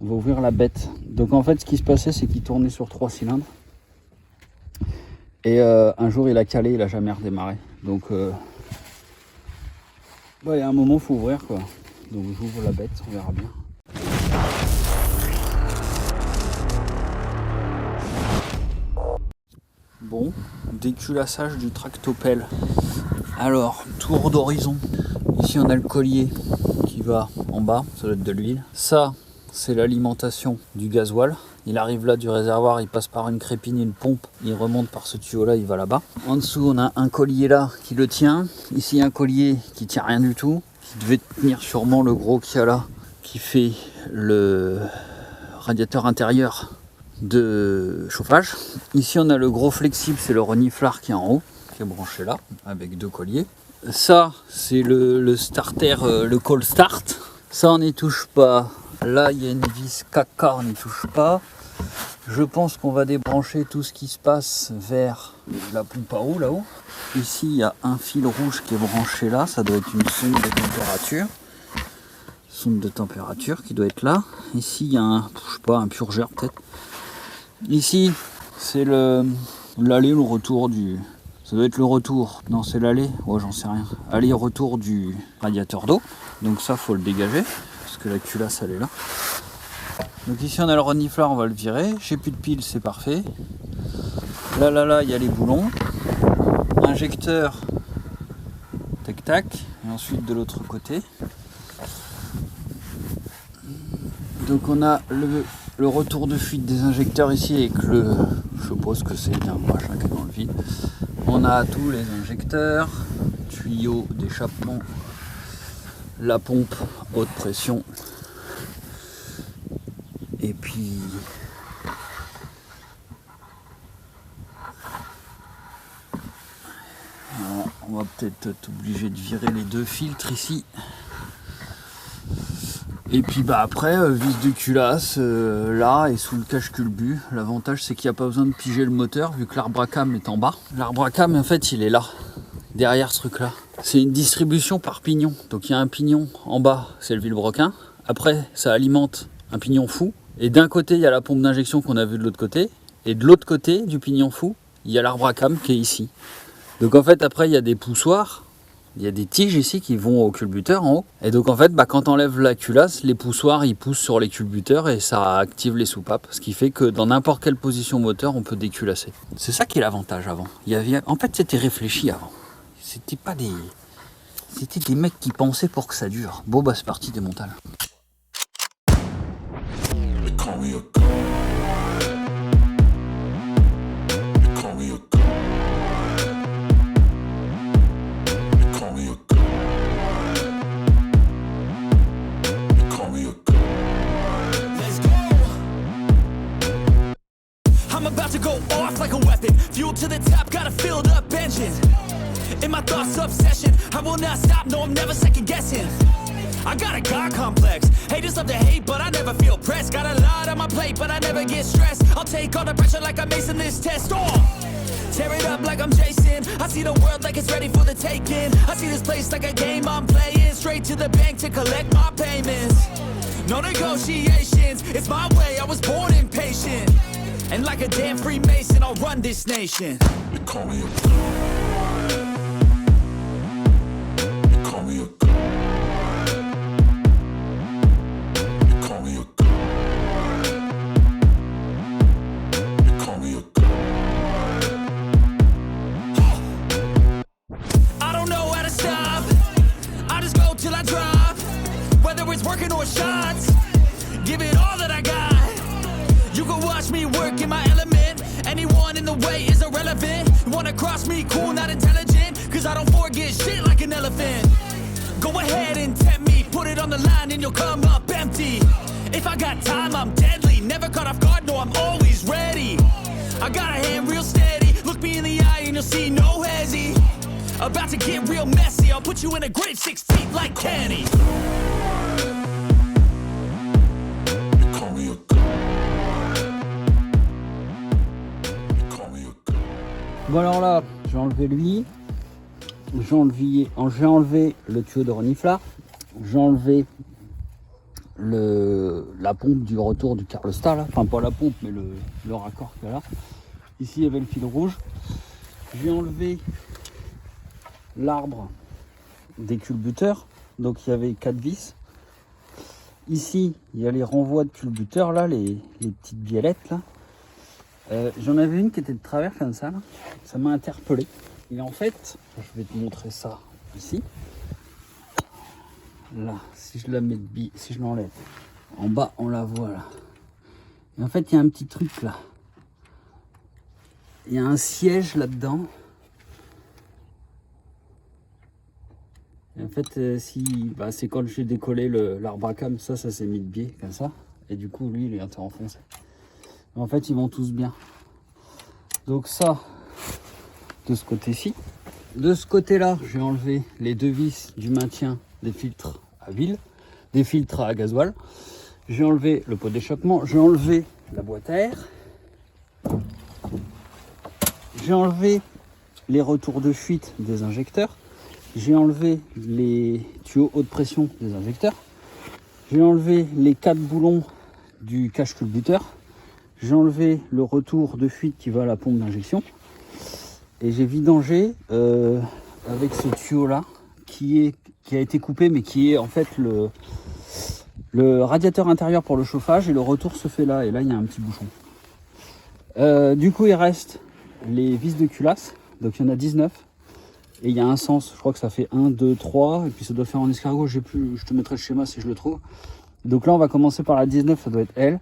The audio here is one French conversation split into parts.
On va ouvrir la bête. Donc en fait, ce qui se passait, c'est qu'il tournait sur 3 cylindres. Et un jour, il a calé, il a jamais redémarré. Donc, il y a un moment, il faut ouvrir, quoi. Donc j'ouvre la bête, on verra bien. Bon, déculassage du tractopelle. Alors, tour d'horizon. Ici, on a le collier qui va en bas, ça doit être de l'huile. Ça, c'est l'alimentation du gasoil. Il arrive là du réservoir, il passe par une crépine, une pompe, il remonte par ce tuyau là, il va là-bas. En dessous, on a un collier là qui le tient. Ici, un collier qui tient rien du tout, qui devait tenir sûrement le gros qu'il y a là, qui fait le radiateur intérieur de chauffage. Ici, on a le gros flexible, c'est le reniflard qui est en haut, qui est branché là, avec 2 colliers. Ça, c'est le starter, le call start. Ça, on n'y touche pas. Là, il y a une vis caca, on n'y touche pas. Je pense qu'on va débrancher tout ce qui se passe vers la pompe à eau là-haut. Ici, il y a un fil rouge qui est branché là. Ça doit être une sonde de température. Sonde de température qui doit être là. Ici, il y a un purgeur peut-être. Ici, c'est l'aller, le retour du... Ça doit être le retour. Non, c'est l'aller. Ouais, j'en sais rien. Aller-retour du radiateur d'eau. Donc ça, faut le dégager. Parce que la culasse, elle est là. Donc ici, on a le reniflard, on va le virer. J'ai plus de piles, c'est parfait. Là, il y a les boulons. Injecteur. Tac, tac. Et ensuite, de l'autre côté. Donc on a le retour de fuite des injecteurs ici avec je suppose que c'est bien machin qui est dans le vide. On a tous les injecteurs, tuyaux d'échappement, la pompe haute pression. Et puis alors, on va peut-être être obligé de virer les 2 filtres ici. Et puis après, vis de culasse, là et sous le cache-culbut. L'avantage c'est qu'il n'y a pas besoin de piger le moteur vu que l'arbre à cam est en bas. L'arbre à cam en fait il est là, derrière ce truc là. C'est une distribution par pignon. Donc il y a un pignon en bas, c'est le vilebrequin. Après ça alimente un pignon fou. Et d'un côté il y a la pompe d'injection qu'on a vue de l'autre côté. Et de l'autre côté du pignon fou, il y a l'arbre à cam qui est ici. Donc en fait après il y a des poussoirs. Il y a des tiges ici qui vont au culbuteur en haut. Et donc en fait, quand on enlève la culasse, les poussoirs ils poussent sur les culbuteurs et ça active les soupapes. Ce qui fait que dans n'importe quelle position moteur, on peut déculasser. C'est ça qui est l'avantage avant. En fait, c'était réfléchi avant. C'était pas des... C'était des mecs qui pensaient pour que ça dure. Bon bah c'est parti, démontage. Fuel to the top, got a filled up engine. In my thoughts, obsession. I will not stop, no, I'm never second guessing. I got a God complex. Haters love to hate, but I never feel pressed. Got a lot on my plate, but I never get stressed. I'll take all the pressure like I'm acing this test. Tear it up like I'm Jason. I see the world like it's ready for the taking. I see this place like a game I'm playing. Straight to the bank to collect my payments. No negotiations, it's my way, I was born impatient. And like a damn Freemason, I'll run this nation. They call me a god. They call me a god. They call me a god. They call me a god. I don't know how to stop. I just go till I drop. Whether it's working or shots, give it all that I got. You can watch me work in my element. Anyone in the way is irrelevant. You wanna cross me, cool, not intelligent. Cause I don't forget shit like an elephant. Go ahead and tempt me, put it on the line and you'll come up empty. If I got time, I'm deadly. Never caught off guard, no, I'm always ready. I got a hand real steady. Look me in the eye and you'll see no hezzy. About to get real messy. I'll put you in a grave 6 feet like Kenny. Bon alors là, j'ai enlevé lui, j'ai enlevé le tuyau de reniflard, j'ai enlevé la pompe du retour du Carlostar là, enfin pas la pompe mais le raccord qu'il y a là. Ici il y avait le fil rouge. J'ai enlevé l'arbre des culbuteurs, donc il y avait 4 vis. Ici il y a les renvois de culbuteurs là, les petites biellettes là. J'en avais une qui était de travers comme ça là. Ça m'a interpellé. Et en fait, je vais te montrer ça ici. Là, si je la mets si je l'enlève, en bas on la voit là. Et en fait il y a un petit truc là. Il y a un siège là-dedans. Et en fait, c'est quand j'ai décollé l'arbre à cam, ça s'est mis de biais comme ça. Et du coup, lui, il est enfoncé. En fait, ils vont tous bien. Donc ça, de ce côté-ci. De ce côté-là, j'ai enlevé les 2 vis du maintien des filtres à huile, des filtres à gasoil. J'ai enlevé le pot d'échappement, j'ai enlevé la boîte à air. J'ai enlevé les retours de fuite des injecteurs. J'ai enlevé les tuyaux haute pression des injecteurs. J'ai enlevé les 4 boulons du cache culbuteur. J'ai enlevé le retour de fuite qui va à la pompe d'injection. Et j'ai vidangé avec ce tuyau là qui a été coupé mais qui est en fait le radiateur intérieur pour le chauffage et le retour se fait là. Et là il y a un petit bouchon. Du coup il reste les vis de culasse, donc il y en a 19 et il y a un sens, je crois que ça fait 1, 2, 3 et puis ça doit faire en escargot, je te mettrai le schéma si je le trouve. Donc là on va commencer par la 19, ça doit être elle,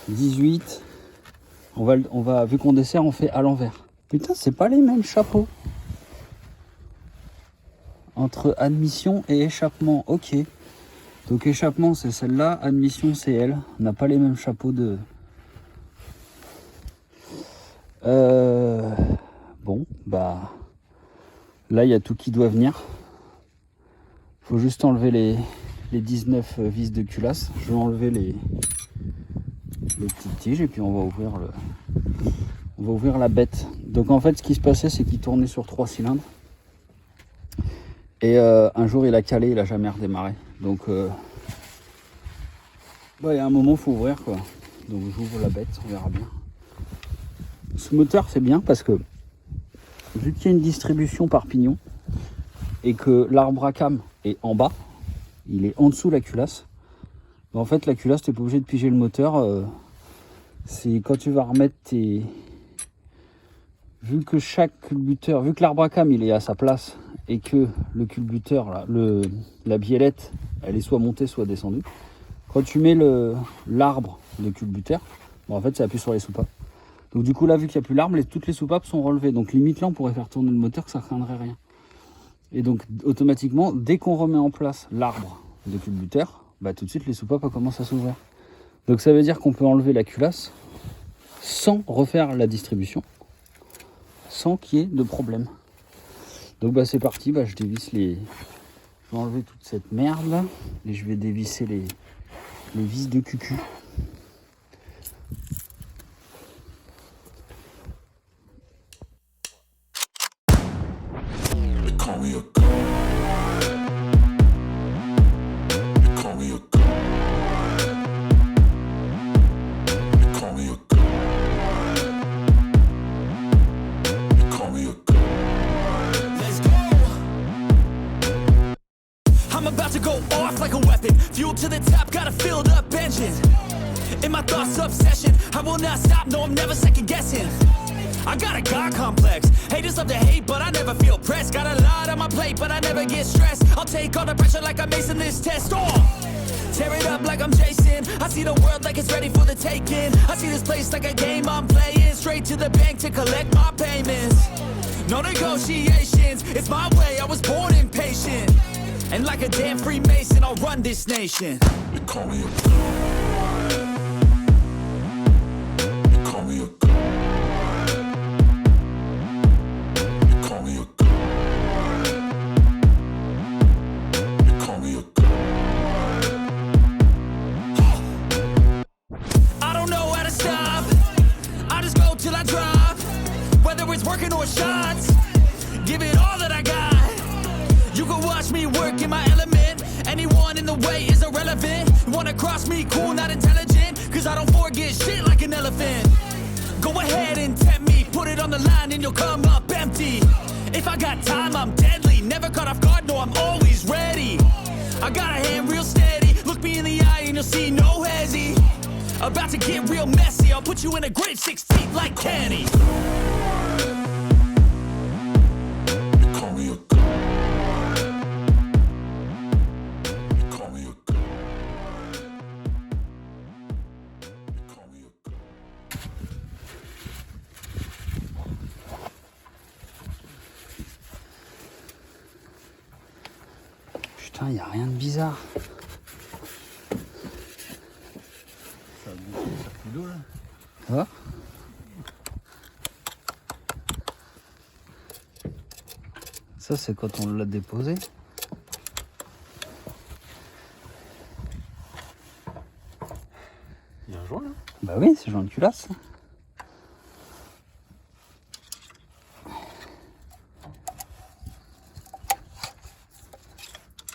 18, on va vu qu'on dessert on fait à l'envers. Putain c'est pas les mêmes chapeaux entre admission et échappement, ok. Donc échappement c'est celle-là, admission c'est elle, on n'a pas les mêmes chapeaux de... Bon, bah là il y a tout qui doit venir. Faut juste enlever les 19 vis de culasse. Je vais enlever les petites tiges et puis on va ouvrir la bête. Donc en fait ce qui se passait c'est qu'il tournait sur 3 cylindres. Et un jour il a calé, il a jamais redémarré. Donc il y a un moment faut ouvrir quoi. Donc j'ouvre la bête, on verra bien. Ce moteur c'est bien parce que vu qu'il y a une distribution par pignon et que l'arbre à cam est en bas, il est en dessous de la culasse. En fait la culasse t'es pas obligé de piger le moteur. C'est quand tu vas remettre tes... Vu que chaque culbuteur, vu que l'arbre à cam il est à sa place et que le culbuteur, là, la biellette, elle est soit montée soit descendue. Quand tu mets l'arbre de culbuteur, en fait ça appuie sur les soupapes. Donc du coup là vu qu'il n'y a plus l'arbre, toutes les soupapes sont relevées. Donc limite là on pourrait faire tourner le moteur que ça ne craindrait rien. Et donc automatiquement dès qu'on remet en place l'arbre de culbuteur, tout de suite les soupapes commencent à s'ouvrir. Donc ça veut dire qu'on peut enlever la culasse sans refaire la distribution, sans qu'il y ait de problème. Donc c'est parti, je dévisse je vais enlever toute cette merde là et je vais dévisser les vis de cucu. I'm about to go off like a weapon. Fuel to the top, got a filled up engine. In my thoughts, obsession. I will not stop, no, I'm never second guessing. I got a God complex. Haters love to hate, but I never feel pressed. Got a lot on my plate, but I never get stressed. I'll take all the pressure like I'm acing this test. Tear it up like I'm Jason. I see the world like it's ready for the taking. I see this place like a game I'm playing. Straight to the bank to collect my payments. No negotiations, it's my way, I was born impatient. And like a damn Freemason, I'll run this nation. They call me a god. They call me a god. They call me a god. They call me a god. I don't know how to stop. I just go till I drop. Whether it's working or shots, give it all that I got. You can watch me work in my element, Anyone in the way is irrelevant. You wanna cross me, cool, not intelligent. Cause I don't forget shit like an elephant. Go ahead and tempt me, put it on the line and you'll come up empty. If I got time, I'm deadly. Never caught off guard, no, I'm always ready. I got a hand real steady. Look me in the eye and you'll see no hezzy. About to get real messy. I'll put you in a grave 6 feet like Kenny. Putain, y a rien de bizarre. Ça a bouffé le circuit d'eau là. Ah. Ça c'est quand on l'a déposé. Il y a un joint là. Bah oui, c'est joint de culasse.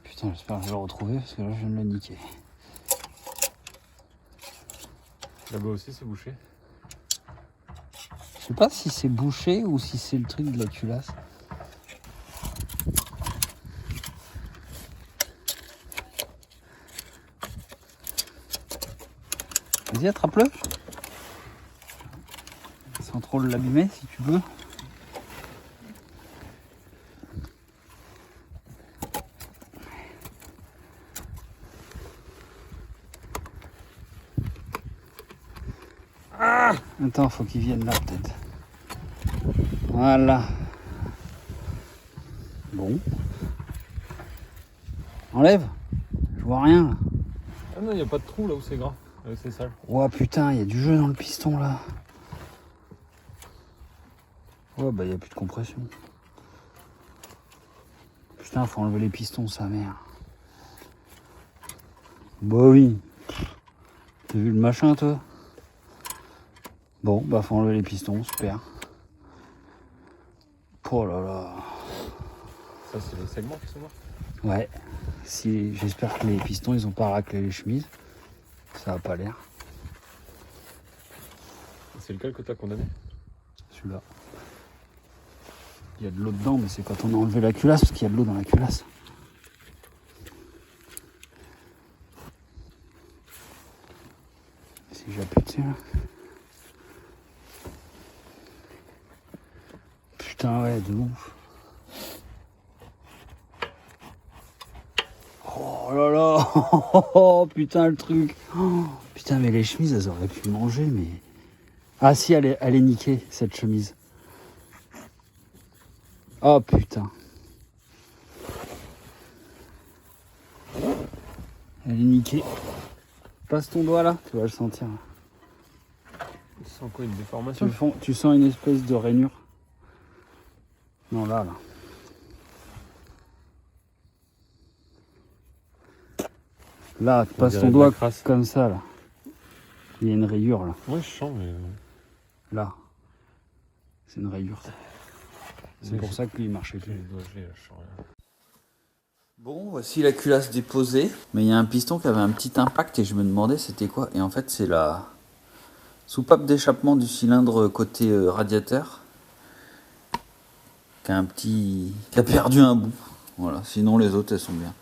Putain, j'espère que je vais le retrouver parce que là je viens de le niquer. Là-bas aussi c'est bouché. Je sais pas si c'est bouché ou si c'est le truc de la culasse. Vas-y, attrape-le. Sans trop l'abîmer si tu veux. Ah, attends, faut qu'il vienne là peut-être. Voilà. Bon. Enlève. Je vois rien là. Ah non, il n'y a pas de trou là où c'est gras. C'est sale. Oh putain, il y a du jeu dans le piston là. Ouais, bah il n'y a plus de compression. Putain, faut enlever les pistons, sa mère. Bah oui. T'as vu le machin toi? Bon, bah faut enlever les pistons, super. Oh là là. Ça c'est les segments qui sont morts. Ouais. Si, j'espère que les pistons ils ont pas raclé les chemises. Ça a pas l'air. C'est lequel que t'as condamné? Celui-là. Il y a de l'eau dedans, mais c'est quand on a enlevé la culasse, parce qu'il y a de l'eau dans la culasse. Si j'appuie dessus là. Putain ouais, de ouf. Oh là là. Oh putain le truc. Oh, putain mais les chemises elles auraient pu manger mais... Ah si elle est niquée cette chemise. Oh putain. Elle est niquée. Passe ton doigt là, tu vas le sentir. Tu sens quoi, une déformation? Tu sens une espèce de rainure. Non là. Là, tu passes dirait ton de doigt la crasse. comme ça là. Il y a une rayure là. Ouais, je sens, mais. Là. C'est une rayure. C'est pour ça qu'il marchait J'ai les plus. doigts gelés, là, je sens rien. Bon, voici la culasse déposée. Mais il y a un piston qui avait un petit impact et je me demandais c'était quoi. Et en fait, c'est la soupape d'échappement du cylindre côté radiateur qui a perdu un bout. Voilà, sinon les autres elles sont bien.